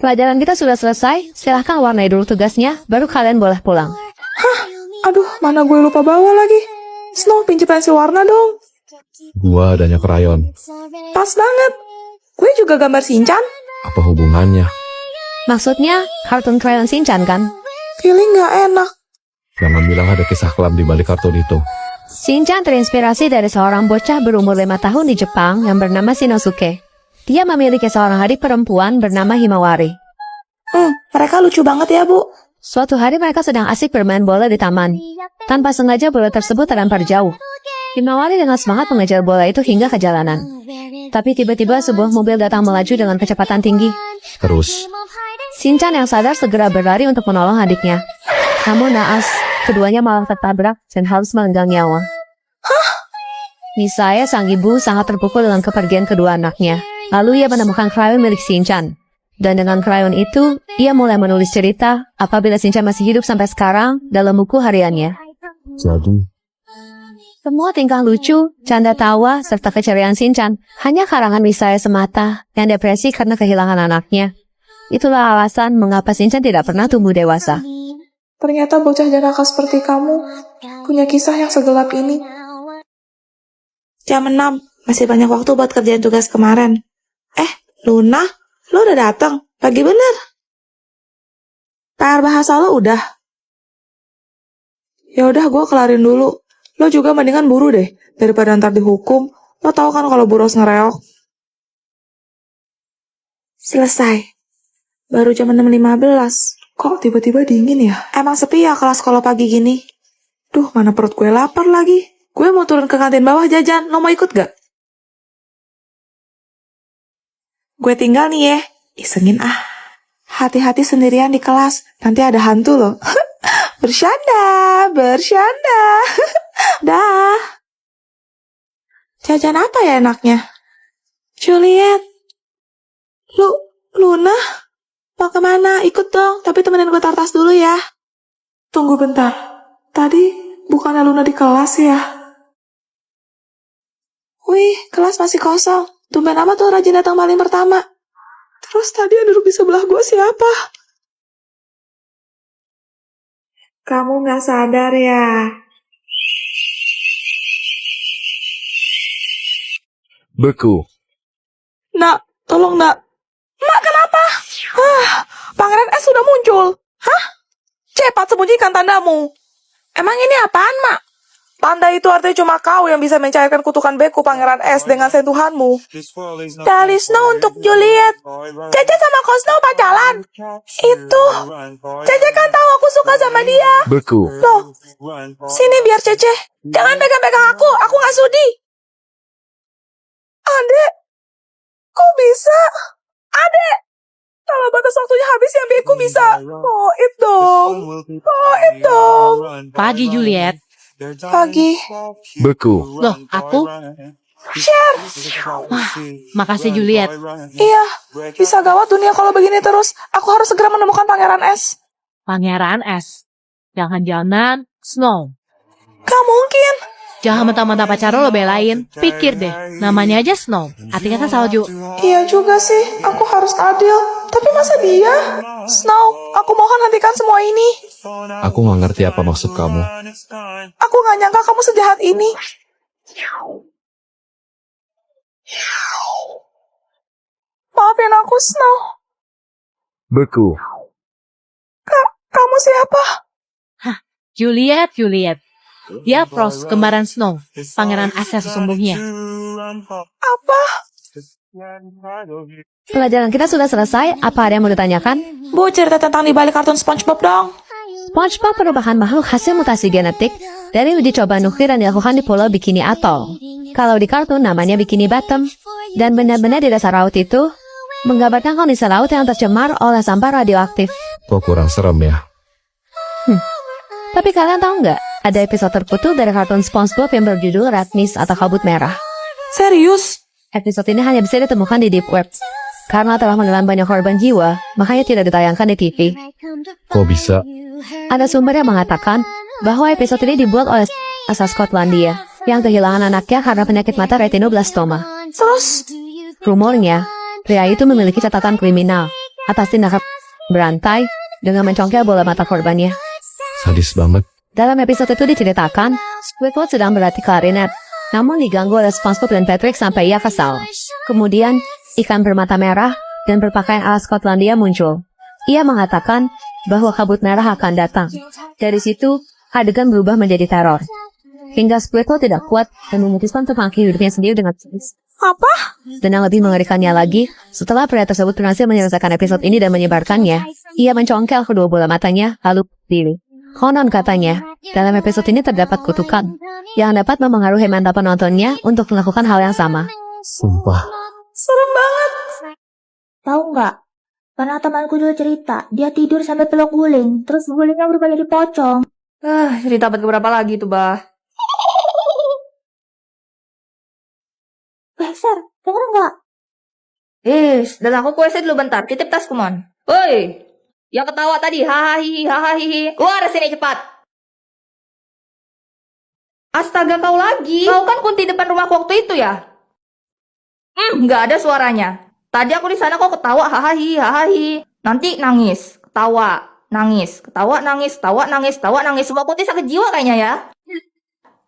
Pelajaran kita sudah selesai, silahkan warnai dulu tugasnya, baru kalian boleh pulang. Aduh, mana gue lupa bawa lagi. Snow, pinjem pensil warna dong. Gua adanya krayon. Pas banget. Gue juga gambar Shinchan. Apa hubungannya? Maksudnya, kartun krayon Shinchan kan? Feeling gak enak. Jangan bilang ada kisah kelam di balik kartun itu. Shinchan terinspirasi dari seorang bocah berumur 5 tahun di Jepang yang bernama Shinosuke. Dia memiliki seorang adik perempuan bernama Himawari. Mereka lucu banget ya, Bu. Suatu hari mereka sedang asik bermain bola di taman. Tanpa sengaja bola tersebut terlempar jauh. Himawari dengan semangat mengejar bola itu hingga ke jalanan. Tapi tiba-tiba sebuah mobil datang melaju dengan kecepatan tinggi. Terus, Shinchan yang sadar segera berlari untuk menolong adiknya. Namun naas, keduanya malah tertabrak dan harus melenggang nyawa. Misaya sang ibu sangat terpukul dengan kepergian kedua anaknya. Lalu ia menemukan krayon milik Shinchan. Dan dengan krayon itu, ia mulai menulis cerita apabila Shinchan masih hidup sampai sekarang dalam buku hariannya. jadi Semua tingkah lucu, canda tawa, serta keceriaan Shinchan hanya karangan Misaya semata yang depresi karena kehilangan anaknya. Itulah alasan mengapa Shinchan tidak pernah tumbuh dewasa. Ternyata bocah jenaka seperti kamu punya kisah yang segelap ini. Jam 6, masih banyak waktu buat kerjaan tugas kemarin. Luna, lo udah datang? Pagi bener. PR bahasa lo udah? Ya udah, gue kelarin dulu. Lo juga mendingan buru deh, daripada ntar dihukum. Lo tau kan kalau buros ngereok. Selesai. Baru jam 6.15. Kok tiba-tiba dingin ya? Emang sepi ya kelas kalau pagi gini? Duh, mana perut gue lapar lagi. Gue mau turun ke kantin bawah jajan. Lo mau ikut gak? Gue tinggal nih ya. Isengin ah. Hati-hati sendirian di kelas. Nanti ada hantu loh. Bercanda. Dah. Jajan apa ya enaknya? Juliet. Luna? Mau kemana? Ikut dong. Tapi temenin gue tartas dulu ya. Tunggu bentar. Tadi bukannya Luna di kelas ya? Wih, kelas masih kosong. Tumben amat tuh rajin datang paling pertama. Terus tadi yang duduk di sebelah gue siapa? Kamu gak sadar ya? beku. Nak, tolong nak. Nak, kenapa? Pangeran S sudah muncul. Hah? Cepat sembunyikan tandamu. Emang ini apaan, Mak? Tanda itu artinya cuma kau yang bisa mencairkan kutukan beku Pangeran S dengan sentuhanmu. Dari Snow untuk Juliet. Cece sama Ko Snow pacaran. Itu. Cece kan tahu aku suka sama dia. Beku. Loh, sini biar Cece. Jangan pegang-pegang aku gak sudi. Adek, kok bisa? Adek, kalau batas waktunya habis yang beku bisa. Poit dong. Pagi, Juliet. Pagi. Beku. Loh, aku? Share. Makasih, Juliet. Iya, bisa gawat dunia kalau begini terus. Aku harus segera menemukan Pangeran S. Pangeran S. Jangan-jangan Snow. Gak mungkin. Jangan mentah-mentah pacar lo belain. Pikir deh, namanya aja Snow. Artinya kan salju. Iya juga sih, aku harus adil. Tapi masa dia? Snow, aku mohon hentikan semua ini. Aku gak ngerti apa maksud kamu. Aku gak nyangka kamu sejahat ini. Maafin aku, Snow. Beku. Kamu siapa? Juliet. Dia Frost, kembaran Snow. Pangeran S yang sesungguhnya. Apa? Pelajaran kita sudah selesai, apa ada yang mau ditanyakan? Bu, cerita tentang di balik kartun SpongeBob dong. SpongeBob merupakan makhluk hasil mutasi genetik dari uji coba nuklir yang dilakukan di Pulau Bikini Atoll. Kalau di kartun namanya Bikini Bottom. Dan benda-benda di dasar laut itu menggambarkan kondisi laut yang tercemar oleh sampah radioaktif. Kok kurang serem ya? Tapi kalian tahu nggak, ada episode terkutuk dari kartun SpongeBob yang berjudul Red Mist atau Kabut Merah. Serius? Episode ini hanya bisa ditemukan di Deep Web. Karena telah menelan banyak korban jiwa, makanya tidak ditayangkan di TV. Kok bisa? Ada sumber yang mengatakan bahwa episode ini dibuat oleh asal Skotlandia yang kehilangan anaknya karena penyakit mata retinoblastoma. Terus? Rumornya, pria itu memiliki catatan kriminal. atas tindakan berantai dengan mencongkel bola mata korbannya. Sadis banget. Dalam episode itu diceritakan, Squidward sedang berlatih klarinet, namun diganggu oleh SpongeBob dan Patrick sampai ia kesal. Kemudian, ikan bermata merah dan berpakaian ala Skotlandia muncul. Ia mengatakan bahwa kabut merah akan datang. Dari situ, adegan berubah menjadi teror. Hingga Squidward tidak kuat dan memutuskan untuk mengakhiri hidupnya sendiri dengan Apa? Dan yang lebih mengerikannya lagi, setelah pria tersebut berhasil menyelesaikan episode ini dan menyebarkannya, ia mencongkel kedua bola matanya, lalu berdiri. Konon katanya, dalam episode ini terdapat kutukan yang dapat memengaruhi mental penontonnya untuk melakukan hal yang sama. Sumpah. Serem banget. Tahu nggak? Pernah temanku dulu cerita, dia tidur sampai peluk guling, terus gulingnya berubah jadi pocong. Cerita abad keberapa lagi tuh, Bah? Ser, denger nggak? Dan aku ke WC dulu bentar. Titip tasku, Mon. Woi, yang ketawa tadi, hahaha. Keluar sini cepat. Astaga, kau lagi. Kau kan kunti depan rumahku waktu itu ya? Nggak ada suaranya. Tadi aku di sana kok ketawa, hahaha. Nanti nangis, ketawa, nangis, ketawa, nangis, ketawa, nangis, ketawa, nangis. Semua kunti sakit jiwa kayaknya ya.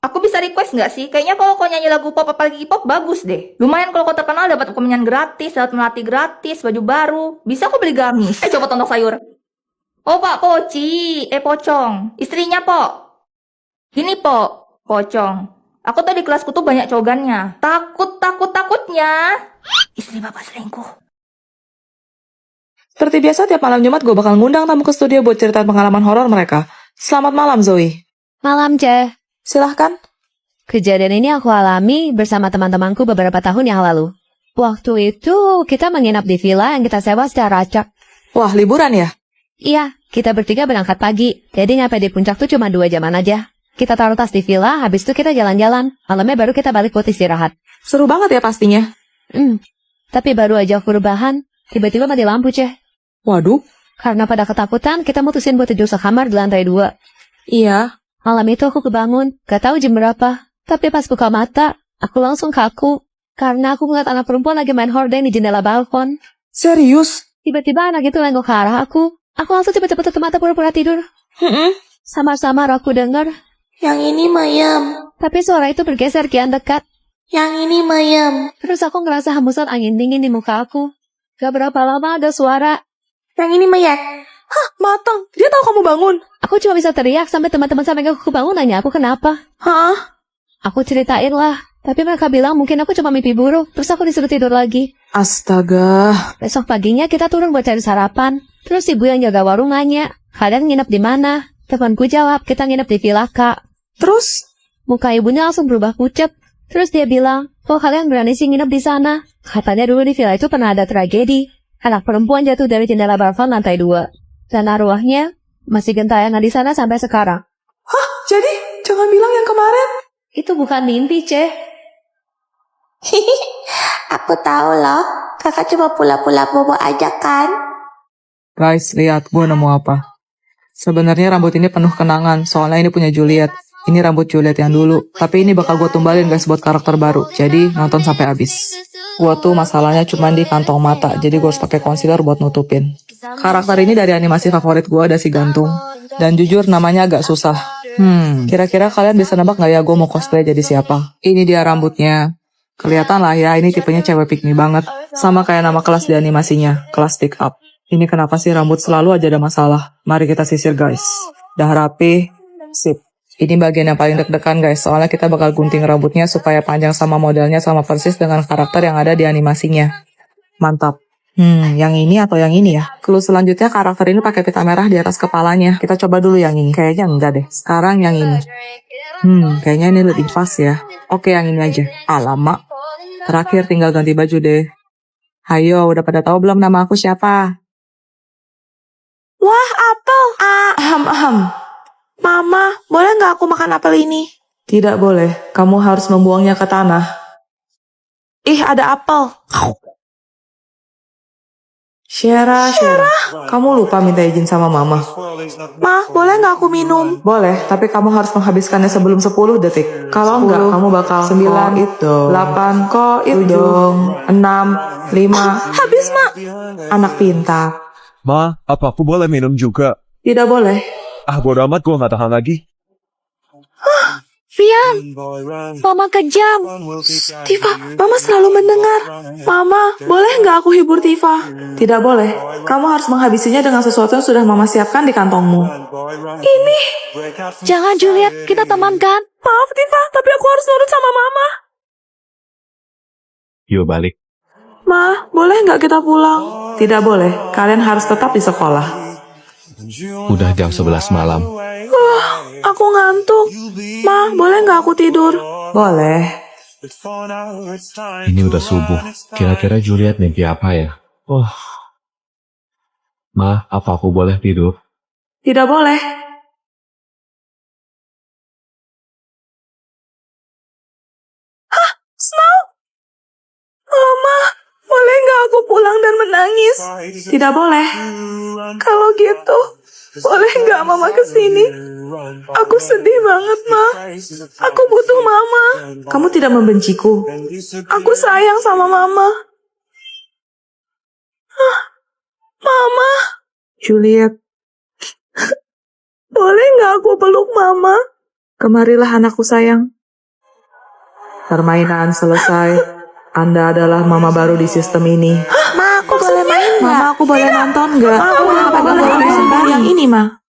Aku bisa request nggak sih? Kayaknya kalau kau nyanyi lagu pop apalagi pop bagus deh. Lumayan kalau kau terkenal dapat kemenyan gratis, dapat melati gratis, baju baru. Bisa aku beli gamis. Coba tonton sayur. Oh Pak Poci, pocong. Istrinya Pok. Gini Pok, pocong. Aku tuh di kelasku tuh banyak cogannya. Takutnya. Istri bapak selingkuh. Seperti biasa tiap malam Jumat gue bakal ngundang tamu ke studio buat cerita pengalaman horor mereka. Selamat malam Zoe. Malam, Ceh. Silahkan. Kejadian ini aku alami bersama teman-temanku beberapa tahun yang lalu. Waktu itu, kita menginap di villa yang kita sewa secara acak. Wah, liburan ya? Iya, kita bertiga berangkat pagi, jadi nyampe di puncak tuh cuma 2 jaman aja. Kita taruh tas di villa, habis itu kita jalan-jalan. Malamnya baru kita balik buat istirahat. Seru banget ya pastinya. Tapi baru aja aku rebahan, tiba-tiba mati lampu, Ceh. Waduh. Karena pada ketakutan, kita mutusin buat tidur sekamar di lantai 2. Iya. Malam itu aku kebangun, gak tahu jam berapa. Tapi pas buka mata, aku langsung kaku. Karena aku ngeliat anak perempuan lagi main horden di jendela balkon. Serius? Tiba-tiba anak itu lenggok ke arah aku. Aku langsung cepet-cepet tutup mata pura-pura tidur. Samar-samar aku dengar. Yang ini mayam. Tapi suara itu bergeser kian dekat. Yang ini mayam. Terus aku ngerasa hembusan angin dingin di muka aku. Gak berapa lama ada suara. Yang ini mayat. Hah, matang. Dia tahu kamu bangun. Aku cuma bisa teriak sampai teman-teman sampai aku bangun nanya aku kenapa. Hah? Aku ceritain lah. Tapi mereka bilang mungkin aku cuma mimpi buruk. Terus aku disuruh tidur lagi. Astaga. Besok paginya kita turun buat cari sarapan. Terus ibu yang jaga warung nanya, kalian nginep di mana? Temanku jawab, kita nginep di villa Kak. Terus? Muka ibunya langsung berubah pucet. Terus dia bilang, oh kalian berani sih nginep di sana? Katanya dulu di villa itu pernah ada tragedi. Anak perempuan jatuh dari jendela balkon lantai 2. Dan arwahnya masih gentayangan di sana sampai sekarang. Hah? Jadi jangan bilang yang kemarin. Itu bukan mimpi, Ceh. Aku tahu loh. Kakak cuma pula-pula bobo aja kan? Guys, lihat gue nemu apa. Sebenarnya rambut ini penuh kenangan. Soalnya ini punya Juliet. Ini rambut Juliet yang dulu. Tapi ini bakal gue tumbalin guys buat karakter baru. Jadi nonton sampai habis. Gue tuh masalahnya cuma di kantong mata. Jadi gue harus pakai concealer buat nutupin. Karakter ini dari animasi favorit gue ada si Gantung. Dan jujur namanya agak susah. Kira-kira kalian bisa nebak gak ya gue mau cosplay jadi siapa? Ini dia rambutnya. Kelihatan lah ya, ini tipenya cewek pick me banget. Sama kayak nama kelas di animasinya, kelas pick up. Ini kenapa sih rambut selalu aja ada masalah? Mari kita sisir guys. Dah rapi, sip. Ini bagian yang paling deg-degan guys, soalnya kita bakal gunting rambutnya supaya panjang sama modelnya sama persis dengan karakter yang ada di animasinya. Mantap. Yang ini atau yang ini ya? Clue selanjutnya karakter ini pakai pita merah di atas kepalanya. Kita coba dulu yang ini. Kayaknya enggak deh. Sekarang yang ini. Kayaknya ini lebih pas ya. Oke, yang ini aja. Alamak. Terakhir tinggal ganti baju deh. Hayo, udah pada tahu belum nama aku siapa? Wah, apel. Mama, boleh nggak aku makan apel ini? Tidak boleh. Kamu harus membuangnya ke tanah. Ih, ada apel. Shera, kamu lupa minta izin sama mama. Ma, boleh nggak aku minum? Boleh, tapi kamu harus menghabiskannya sebelum 10 detik. Kalau enggak, kamu bakal 9, 8, 7, 6, 5. Habis, Mak. Anak pintar. Ma, apa aku boleh minum juga? Tidak boleh. Ah, bodo amat, gue gak tahan lagi. Fian, Mama kejam. Tifa, Mama selalu mendengar. Mama, boleh nggak aku hibur Tifa? Tidak boleh. Kamu harus menghabisinya dengan sesuatu yang sudah Mama siapkan di kantongmu. Ini. Jangan Juliet, kita teman kan? Maaf Tifa, tapi aku harus nurut sama Mama. Yuk balik. Ma, boleh nggak kita pulang? Tidak boleh. Kalian harus tetap di sekolah. Udah jam 11 malam. Aku ngantuk. Ma, boleh nggak aku tidur? Boleh. Ini udah subuh. Kira-kira Juliet mimpi apa ya? Oh. Ma, apa aku boleh tidur? Tidak boleh. Hah, Snow? Mama, boleh nggak aku pulang dan menangis? Tidak boleh. Kalau gitu, boleh nggak Mama kesini? Aku sedih banget, Ma. Aku butuh Mama. Kamu tidak membenciku. Aku sayang sama Mama. Hah, Mama. Juliet. Boleh nggak aku peluk Mama? Kemarilah anakku sayang. Permainan selesai. Anda adalah Mama baru di sistem ini. Ma, aku boleh main nggak? Mama, aku boleh nonton nggak? Aku boleh nonton yang ini, Ma.